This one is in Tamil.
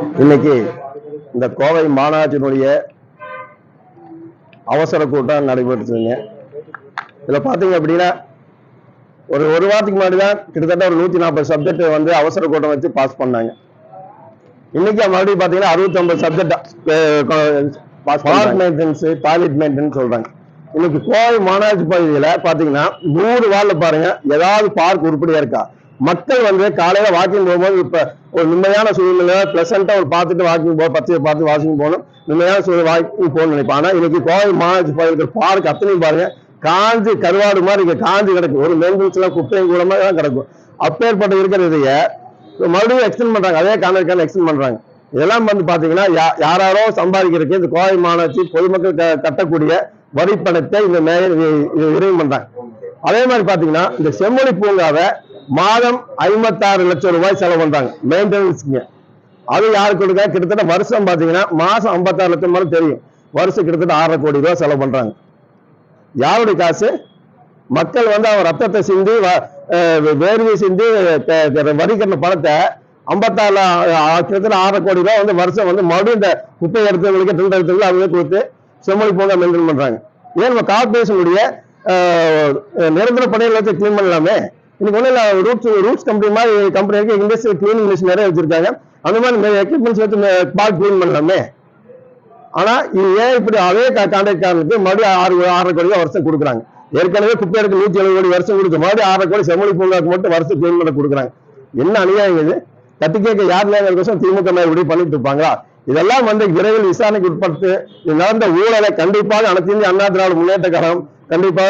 இன்னைக்கு இந்த கோவை மாநகராட்சியினுடைய அவசர கூட்டம் நடைபெற்றுங்க. இதுல பாத்தீங்க அப்படின்னா ஒரு வாரத்துக்கு முன்னாடி தான் கிட்டத்தட்ட ஒரு 140 சப்ஜெக்ட் வந்து அவசர கூட்டம் வச்சு பாஸ் பண்ணாங்க. இன்னைக்கு மறுபடியும் பாத்தீங்கன்னா 69 subject park maintenance, toilet maintenance சொல்றாங்க. இன்னைக்கு கோவை மாநகராட்சி பகுதியில பாத்தீங்கன்னா 100 வார்டுல பாருங்க ஏதாவது பார்க் உருப்படியா இருக்கா? மக்கள் வந்து காலையில வாக்கிங் போகும்போது இப்ப ஒரு நிம்மதியான சூழ்நிலை பிளசண்டா ஒரு பார்த்துட்டு வாக்கிங் போ, பச்சையை பார்த்து வாக்கிங் போகணும், நிம்மதியான சூழ்நிலை வாக்கிங் போகணும்னு நினைப்பேன். ஆனா இன்னைக்கு கோவை மாநகராட்சி பகுதியில் பார்க் அத்தனையும் பாருங்க காஞ்சி கருவாடு மாதிரி இங்க காஞ்சி கிடக்கும். ஒரு மெயின்டெனன்ஸ் எல்லாம் குப்பையும் கூட மாதிரி தான் கிடக்கும். அப்பேற்பட்ட இருக்கிறதைய மறுபடியும் எக்ஸ்டெண்ட் பண்றாங்க, அதே கான்ட்ராக்ட் எக்ஸ்டெண்ட் பண்றாங்க. இதெல்லாம் வந்து பாத்தீங்கன்னா யாரோ சம்பாதிக்கிறதுக்கு இந்த கோவை மாநகராட்சி பொதுமக்கள் கட்டக்கூடிய வரிப்பணத்தை இந்த மேயர் விரைவு பண்றாங்க. அதே மாதிரி பாத்தீங்கன்னா இந்த செம்மொழி பூங்காவை மாதம் 56 லட்சம் ரூபாய் செலவு பண்றாங்க மெயின்டெனன்ஸ்க்கு. அது யாருக்கு கொடுக்க? கிட்டத்தட்ட வருஷம் பாத்தீங்கன்னா மாசம் 56 லட்சம் மாதிரி தெரியும், வருஷம் கிட்டத்தட்ட 6.5 கோடி ரூபாய் செலவு பண்றாங்க. யாருடைய காசு? மக்கள் வந்து அவர் ரத்தத்தை சிந்தி வேர்வை சிந்தி வரி கட்டின பணத்தை 56 கிட்டத்தட்ட 6.5 கோடி ரூபாய் வந்து வருஷம் வந்து மறுபடியும் இந்த குப்பை எடுத்தவங்களுக்கு டெண்டர் எடுத்தவங்களுக்கு அவங்க கொடுத்து செம்மொழி பூங்கா மெயின்டைன் பண்றாங்க. ஏன் நம்ம கார்பரேஷனுடைய நிரந்தர பணிகளை வச்சு கிளீன் பண்ணலாமே? இன்னைக்கு ஒன்றும் இல்லை, ரூட்ஸ் கம்பெனி மாதிரி கம்பெனி இருக்கு, இண்டஸ்ட்ரியல் கிளீனிங் மிஷின் நிறைய வச்சிருக்காங்க. அந்த மாதிரி எக்யூப்மெண்ட்ஸ் வச்சு பார்க் கிளீன் பண்ணலாமே. ஆனா இது ஏன் இப்படி அதே கான்ட்ராக்ட்காரனுக்கு மறுபடியும் 6.5 கோடி வருஷம் கொடுக்குறாங்க? ஏற்கனவே குப்பை எடுக்க 170 கோடி வருஷம் கொடுத்து மறுபடியும் 6.5 கோடி செம்மொழி பூங்காக்கு மட்டும் வருஷம் கிளீன் பண்ண கொடுக்குறாங்க. என்ன அநியாயம் இது? தட்டி கேட்க யாருல திமுக இப்படி பண்ணிட்டு இருப்பாங்களா? இதெல்லாம் வந்து விரைவில் விசாரணைக்கு உட்பட்டு நடந்த ஊழலை கண்டிப்பாக அனைத்து இந்திய அண்ணா திராவிட முன்னேற்ற கழகம் கண்டிப்பாக